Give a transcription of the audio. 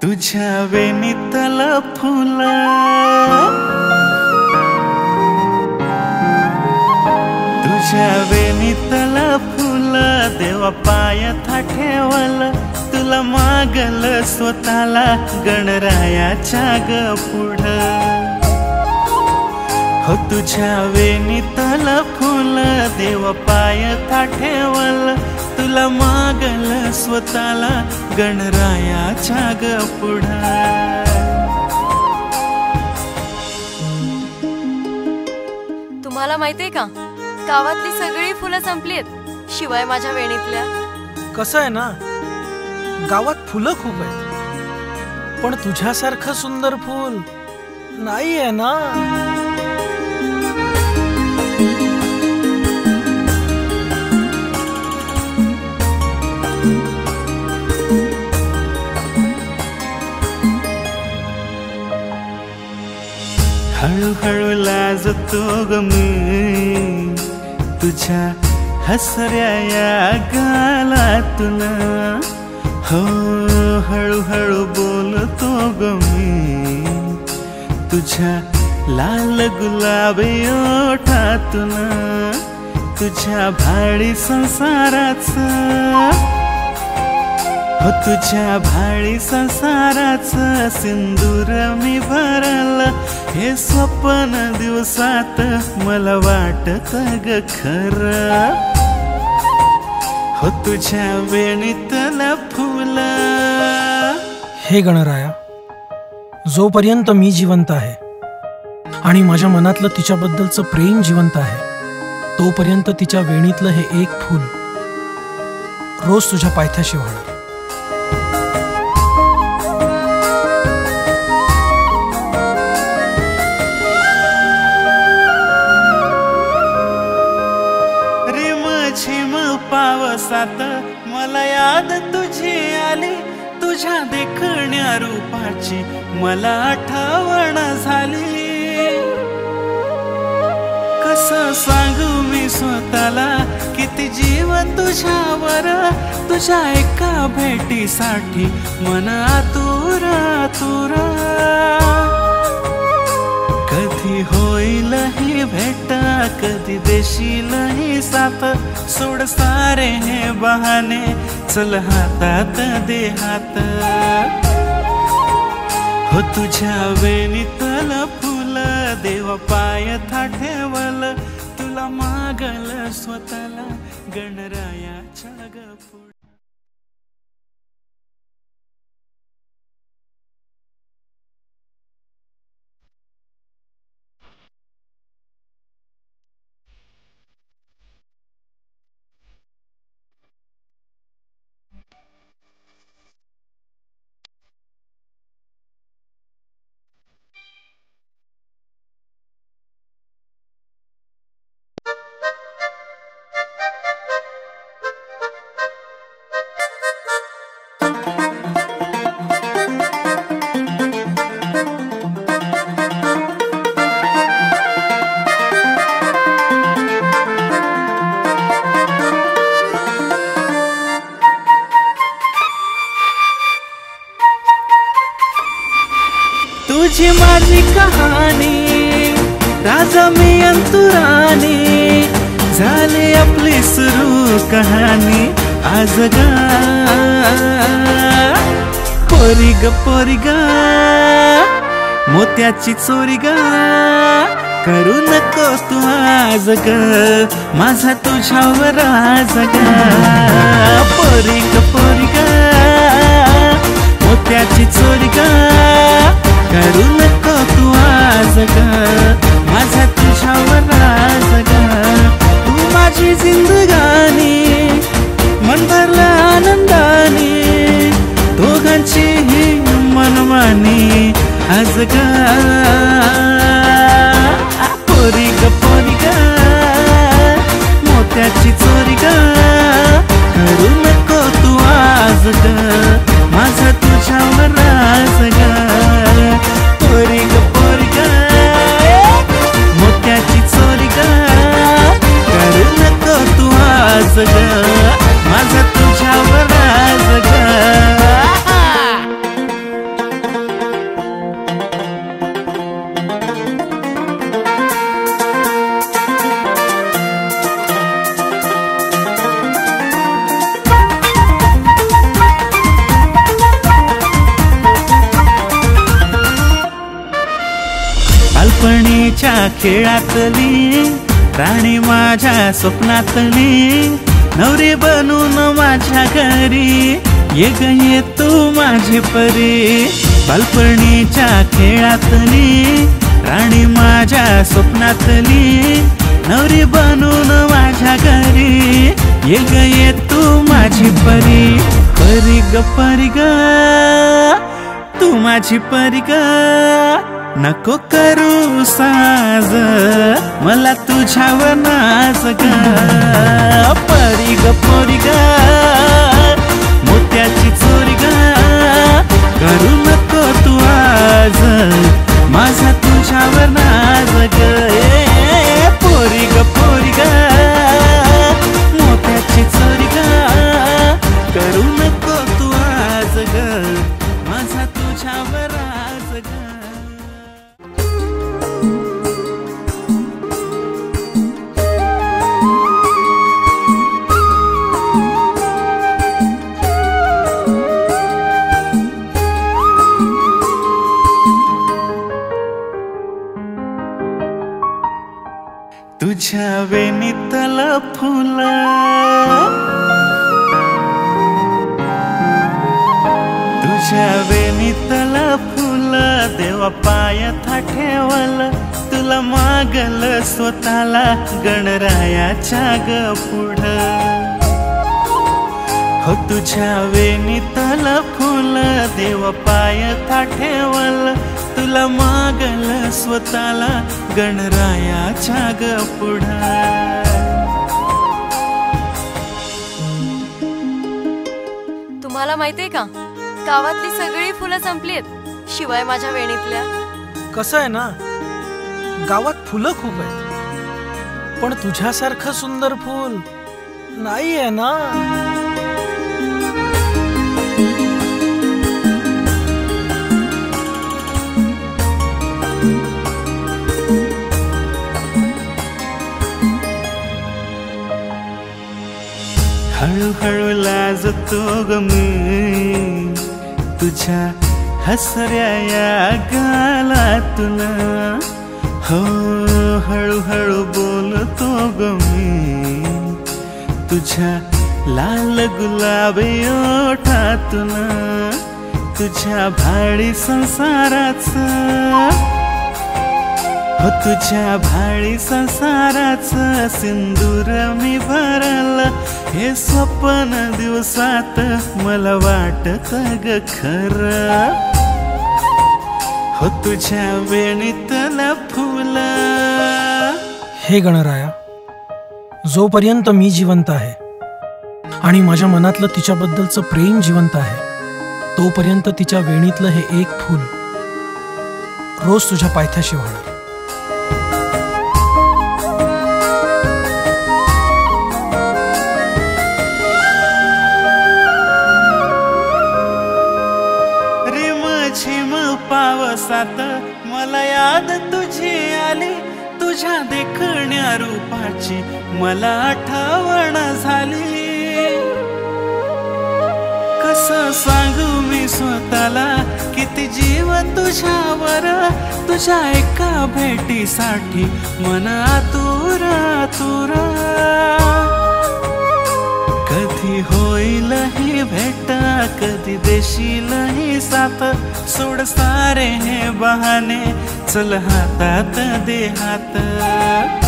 तुझ्या वेणीतल फुल, तुझ्या वेणीतल फुल देवा पायात ठेवल, तुला मागल स्वतःला गणरायाच्या ग पुढं. हो तुझ्या वेणीतल फुल देवा पायात ठेवल, तुला मागल स्वतःला गणरायाच्या ग पुढं. तुम्हाला माहितीये का, गावातली सगळी फुलं संपलीत शिवाय माझ्या वेणीतल्या. कसं आहे ना, गावात फुलं खूप आहेत पण तुझ्यासारखं सुंदर फूल नाही आहे ना. हळूहळू लाजतो ग मी तुझ्या हसऱ्या या गालातून. हो हळूहळू बोलतो ग मी तुझ्या लाल गुलाबी ओठातून. तुझ्या भाडी संसाराचं, हो तुझ्या भाडी संसाराचं सिंदूर मी भरल, हे स्वप्न दिवसात मला वाटत ग खरं. हो तुझ्या वेणीतल फुल. हे गणराया, जोपर्यंत मी जिवंत आहे आणि माझ्या मनातलं तिच्याबद्दलचं प्रेम जिवंत आहे, तोपर्यंत तिच्या वेणीतलं हे एक फूल रोज तुझ्या पायथ्याशी वाहणार. पावसात मला याद तुझी आली, तुझ्या देखण्या रूपाची मला आठवण झाली. कसं सांगू मी स्वतःला किती जीव तुझ्यावर, तुझ्या एका भेटीसाठी मन आतुर आतुर. कधी होईल ही भेट, कधी देशील ही साथ, सोड सारे हे बहाने, चल हातात दे हात. हो तुझ्या वेणीतल फुल देवा पायात ठेवल, तुला मागल स्वतःला गणरायाच्या ग पुढं. तुझी माझी कहाणी, राजा मी अंतुराणी, झाली आपली सुरू कहाणी आज गा. पोरी ग पोरी ग मोत्याची चोरी ग, करू नको तू आज ग माझा तुझ्यावर आज ग. पोरी ग मोत्याची चोरी ग, करू नको तू आज ग माझा तुझ्यावर आज ग. तू माझी जिंदगानी, मन भरलं आनंदानी, दोघांची ही मनमानी आज ग. पोरी ग मोत्याची चोरी ग, करू नको तू आज ग माझा तुझ्यावर आज ग. पोरी ग मोत्याची चोरी ग, करू नको तू आज ग माझा तुझ्यावर आज ग. बालपणीच्या खेळातली राणी माझ्या स्वप्नातली नवरी बनून माझ्या घरी ये ग ये तू माझी परी बालपणीच्या खेळातली राणी माझ्या स्वप्नातली नवरी बनून माझ्या घरी ये ग ये तू माझी परी परी ग तू माझी परी ग नको करू साज मला तुझ्यावर नाच ग परी ग मोत्याची चोरी ग करू नको तू आज माझा तुझ्यावर नाच ग पोरी ग मोत्याची चोरी ग करू नको तू आज ग माझा तुझ्यावर आज ग तुझ्या वेणीतल फुल तुझ्या वेणीतल फुल देवा पायात ठेवल तुला मागल स्वतःला गणरायाच्या ग पुढ हो तुझ्या वेणीतल फुल देवा पायात ठेवल तुला मागल स्वतःला गणरायाच्या ग पुढ तुम्हाला माहितीये का गावातली सगळी फुलं संपलीत शिवाय माझ्या वेणीतल्या कसं आहे ना गावात फुलं खूप आहेत पण तुझ्यासारखं सुंदर फूल नाही आहे ना हळूहळू लाजतो ग मी तुझ्या हसऱ्या या गालातून हो हळूहळू बोलतो ग मी तुझ्या लाल गुलाबी ओठातून तुझ्या भाडी संसाराचं हो तुझ्या भाडी संसाराचं सिंदूर मी भरल हे स्वप्न दिवसात मला वाटत ग खरं हो तुझ्या वेणीतलं फुल हे गणराया जोपर्यंत मी जिवंत आहे आणि माझ्या मनातलं तिच्याबद्दलचं प्रेम जिवंत आहे तोपर्यंत तिच्या वेणीतलं हे एक फूल रोज तुझ्या पायथ्याशी वाहणार पावसात मला याद तुझी आली तुझ्या देखण्या रूपाची मला आठवण झाली कसं सांगू मी स्वतःला किती जीव तुझ्यावर तुझ्या एका भेटीसाठी मन आतुर आतुर कधी होईल ही भेट कधी देशील ही साथ सोड सारे हे बहाने चल हातात दे हात